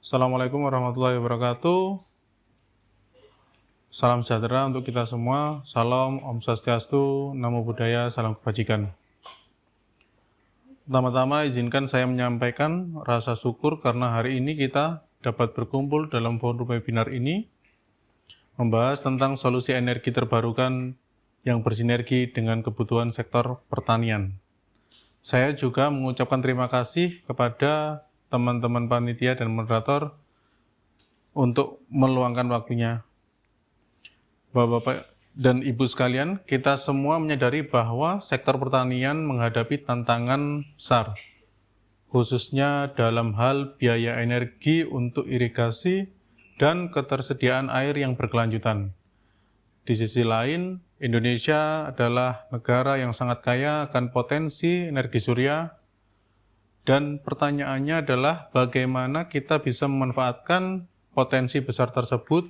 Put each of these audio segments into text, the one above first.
Assalamualaikum warahmatullahi wabarakatuh. Salam sejahtera untuk kita semua. Salam, Om Swastiastu, Namo Buddhaya, salam kebajikan. Pertama-tama izinkan saya menyampaikan rasa syukur karena hari ini kita dapat berkumpul dalam forum webinar ini membahas tentang solusi energi terbarukan yang bersinergi dengan kebutuhan sektor pertanian. Saya juga mengucapkan terima kasih kepada teman-teman panitia dan moderator untuk meluangkan waktunya. Bapak-bapak dan ibu sekalian, kita semua menyadari bahwa sektor pertanian menghadapi tantangan besar, khususnya dalam hal biaya energi untuk irigasi dan ketersediaan air yang berkelanjutan. Di sisi lain, Indonesia adalah negara yang sangat kaya akan potensi energi surya, dan pertanyaannya adalah bagaimana kita bisa memanfaatkan potensi besar tersebut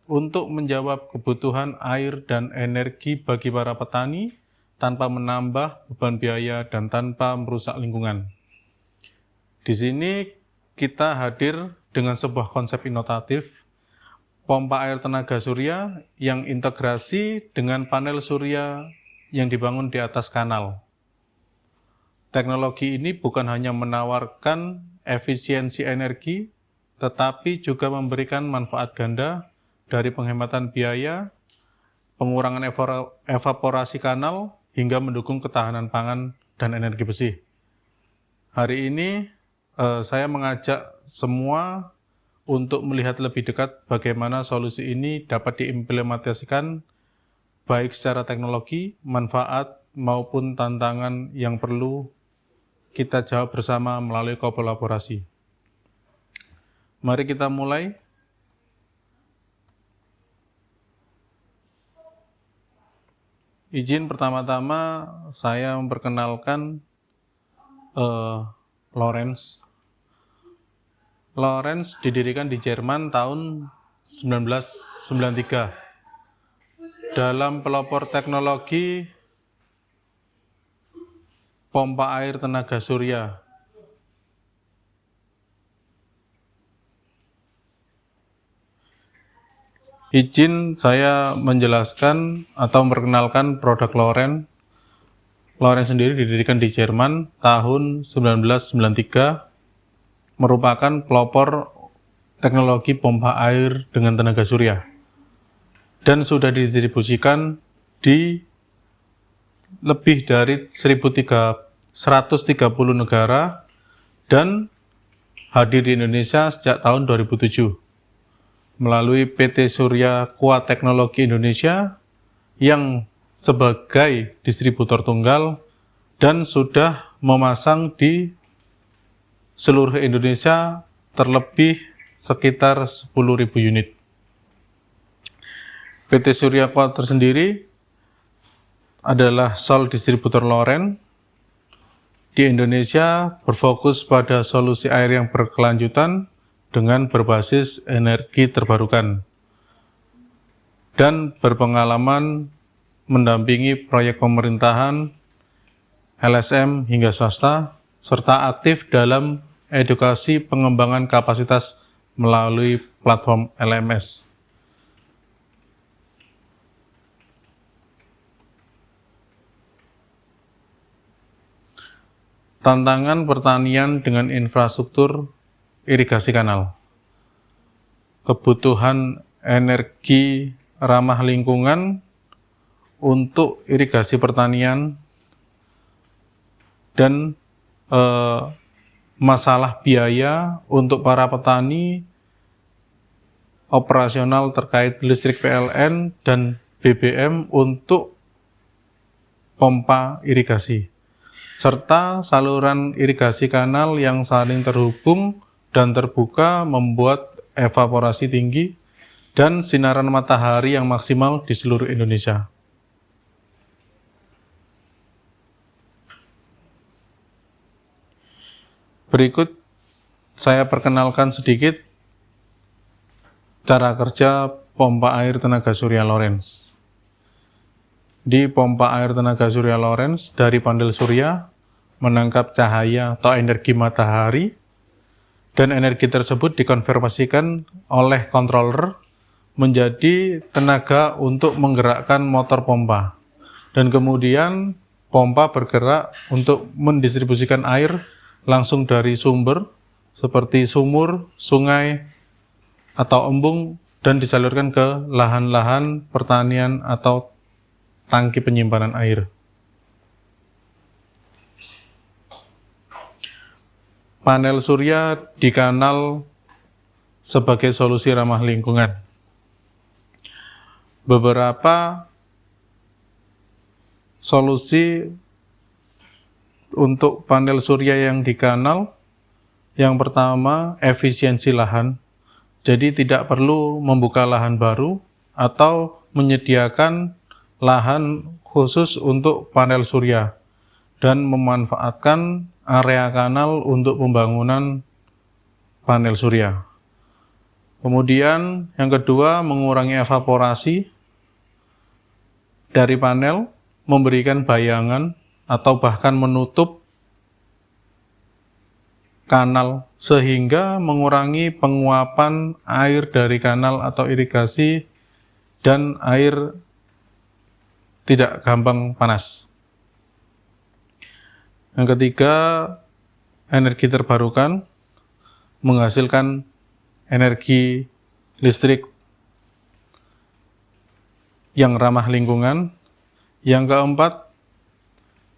untuk menjawab kebutuhan air dan energi bagi para petani tanpa menambah beban biaya dan tanpa merusak lingkungan. Di sini kita hadir dengan sebuah konsep inovatif, pompa air tenaga surya yang integrasi dengan panel surya yang dibangun di atas kanal. Teknologi ini bukan hanya menawarkan efisiensi energi, tetapi juga memberikan manfaat ganda dari penghematan biaya, pengurangan evaporasi kanal, hingga mendukung ketahanan pangan dan energi bersih. Hari ini saya mengajak semua untuk melihat lebih dekat bagaimana solusi ini dapat diimplementasikan baik secara teknologi, manfaat, maupun tantangan yang perlu kita jawab bersama melalui kolaborasi. Mari kita mulai. Izin pertama-tama saya memperkenalkan Lorenz. Lorenz didirikan di Jerman tahun 1993 dalam pelopor teknologi pompa air tenaga surya. Izin saya menjelaskan atau memperkenalkan produk Lorenz. Lorenz sendiri didirikan di Jerman tahun 1993, merupakan pelopor teknologi pompa air dengan tenaga surya dan sudah didistribusikan di lebih dari 130 negara dan hadir di Indonesia sejak tahun 2007 melalui PT Surya Kuat Teknologi Indonesia yang sebagai distributor tunggal dan sudah memasang di seluruh Indonesia terlebih sekitar 10.000 unit. PT Surya Kuat tersendiri adalah sole distributor Lorenz di Indonesia, berfokus pada solusi air yang berkelanjutan dengan berbasis energi terbarukan dan berpengalaman mendampingi proyek pemerintahan, LSM hingga swasta, serta aktif dalam edukasi pengembangan kapasitas melalui platform LMS. Tantangan pertanian dengan infrastruktur irigasi kanal. Kebutuhan energi ramah lingkungan untuk irigasi pertanian dan masalah biaya untuk para petani operasional terkait listrik PLN dan BBM untuk pompa irigasi, serta saluran irigasi kanal yang saling terhubung dan terbuka membuat evaporasi tinggi dan sinaran matahari yang maksimal di seluruh Indonesia. Berikut saya perkenalkan sedikit cara kerja pompa air tenaga surya Lorenz. Di pompa air tenaga surya Lorenz, dari panel surya menangkap cahaya atau energi matahari dan energi tersebut dikonversikan oleh controller menjadi tenaga untuk menggerakkan motor pompa, dan kemudian pompa bergerak untuk mendistribusikan air langsung dari sumber seperti sumur, sungai, atau embung dan disalurkan ke lahan-lahan pertanian atau tangki penyimpanan air. Panel surya di kanal sebagai solusi ramah lingkungan. Beberapa solusi untuk panel surya yang di kanal. Yang pertama, efisiensi lahan. Jadi tidak perlu membuka lahan baru atau menyediakan lahan khusus untuk panel surya dan memanfaatkan area kanal untuk pembangunan panel surya. Kemudian yang kedua, mengurangi evaporasi dari panel, memberikan bayangan atau bahkan menutup kanal sehingga mengurangi penguapan air dari kanal atau irigasi dan air tidak gampang panas. Yang ketiga, energi terbarukan, menghasilkan energi listrik yang ramah lingkungan. Yang keempat,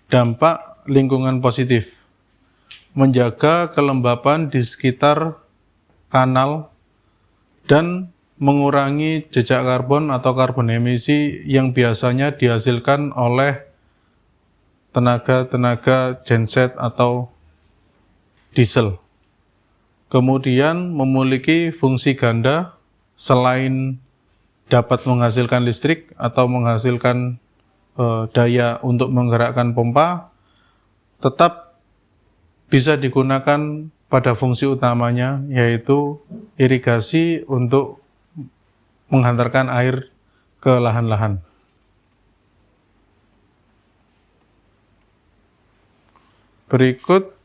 dampak lingkungan positif, menjaga kelembapan di sekitar kanal dan mengurangi jejak karbon atau karbon emisi yang biasanya dihasilkan oleh tenaga genset atau diesel. Kemudian memiliki fungsi ganda, selain dapat menghasilkan listrik atau menghasilkan daya untuk menggerakkan pompa, tetap bisa digunakan pada fungsi utamanya, yaitu irigasi untuk menghantarkan air ke lahan-lahan. Berikut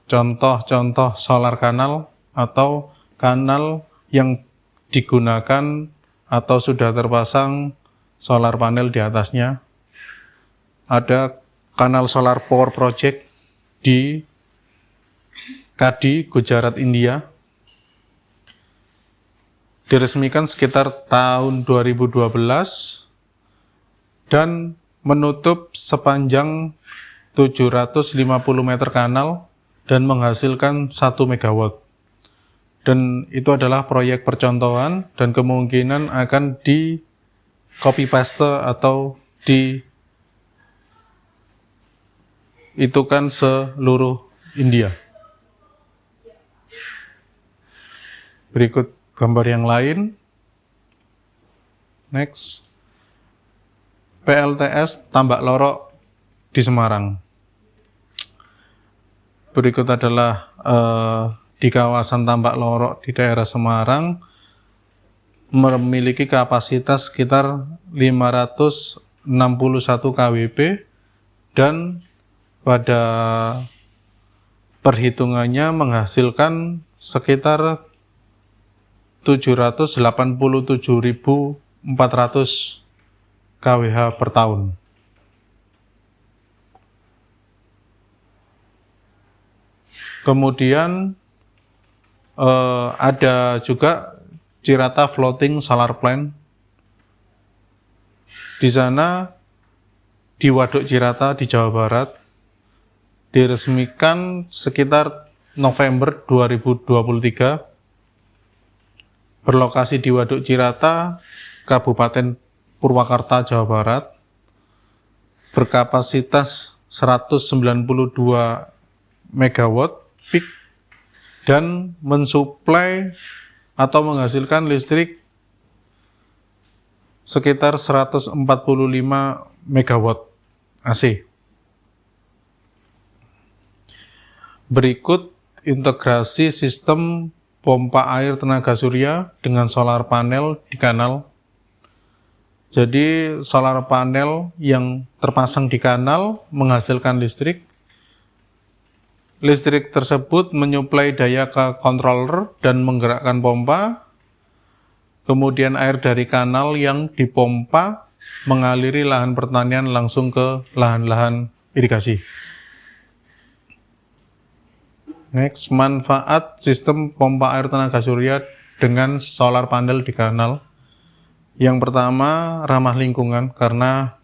contoh-contoh solar kanal atau kanal yang digunakan atau sudah terpasang solar panel di atasnya. Ada kanal solar power project di Kadi, Gujarat, India. Diresmikan sekitar tahun 2012 dan menutup sepanjang 750 meter kanal dan menghasilkan 1 megawatt. Dan itu adalah proyek percontohan dan kemungkinan akan di copy paste atau itukan seluruh India. Berikut gambar yang lain. Next. PLTS Tambak Lorok di Semarang. Berikut adalah di kawasan Tambak Lorok di daerah Semarang, memiliki kapasitas sekitar 561 kWp dan pada perhitungannya menghasilkan sekitar 787.400 kWh per tahun. Kemudian ada juga Cirata Floating Solar Plant. Di sana di Waduk Cirata di Jawa Barat diresmikan sekitar November 2023. Berlokasi di Waduk Cirata, Kabupaten Purwakarta, Jawa Barat, berkapasitas 192 megawatt peak dan mensuplai atau menghasilkan listrik sekitar 145 megawatt AC. Berikut integrasi sistem pompa air tenaga surya dengan solar panel di kanal. Jadi solar panel yang terpasang di kanal menghasilkan listrik Listrik tersebut menyuplai daya ke controller dan menggerakkan pompa. Kemudian air dari kanal yang dipompa mengaliri lahan pertanian langsung ke lahan-lahan irigasi. Next, manfaat sistem pompa air tenaga surya dengan solar panel di kanal. Yang pertama, ramah lingkungan karena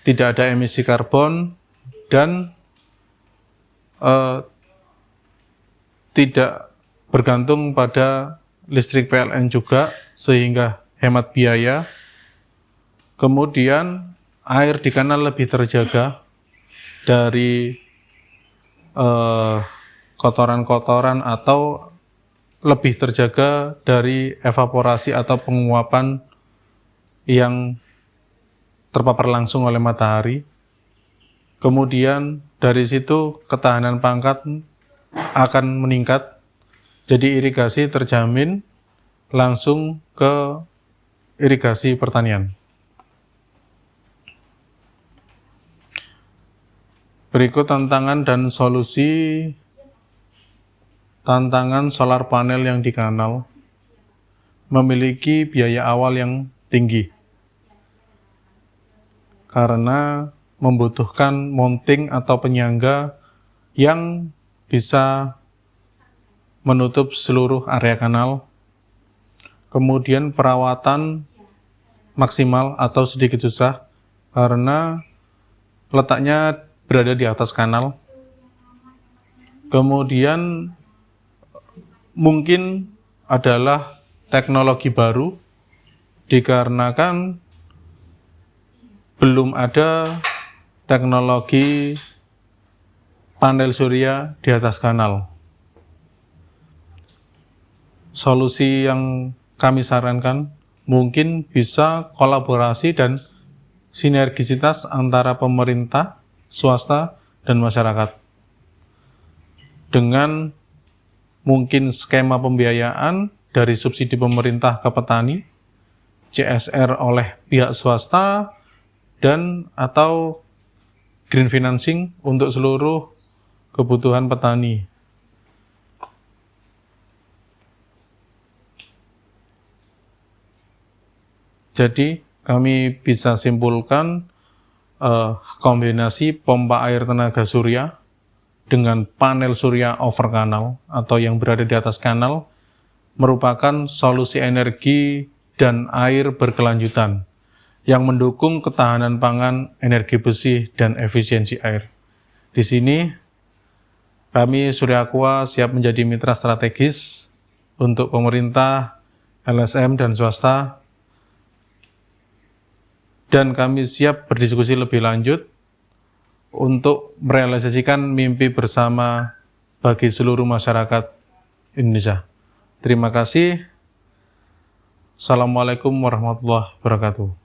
tidak ada emisi karbon dan tidak bergantung pada listrik PLN juga, sehingga hemat biaya. Kemudian air di kanal lebih terjaga dari kotoran-kotoran atau lebih terjaga dari evaporasi atau penguapan yang terpapar langsung oleh matahari. Kemudian dari situ ketahanan pangkat akan meningkat, jadi irigasi terjamin langsung ke irigasi pertanian. Berikut tantangan dan solusi tantangan solar panel yang di kanal. Memiliki biaya awal yang tinggi karena membutuhkan mounting atau penyangga yang bisa menutup seluruh area kanal. Kemudian perawatan maksimal atau sedikit susah karena letaknya berada di atas kanal. Kemudian mungkin adalah teknologi baru dikarenakan belum ada teknologi panel surya di atas kanal. Solusi yang kami sarankan mungkin bisa kolaborasi dan sinergisitas antara pemerintah, swasta, dan masyarakat. Dengan mungkin skema pembiayaan dari subsidi pemerintah ke petani, CSR oleh pihak swasta, dan atau green financing untuk seluruh kebutuhan petani. Jadi kami bisa simpulkan kombinasi pompa air tenaga surya dengan panel surya over kanal atau yang berada di atas kanal merupakan solusi energi dan air berkelanjutan yang mendukung ketahanan pangan, energi bersih, dan efisiensi air. Di sini, kami Surya Aqua siap menjadi mitra strategis untuk pemerintah, LSM, dan swasta, dan kami siap berdiskusi lebih lanjut untuk merealisasikan mimpi bersama bagi seluruh masyarakat Indonesia. Terima kasih. Assalamualaikum warahmatullahi wabarakatuh.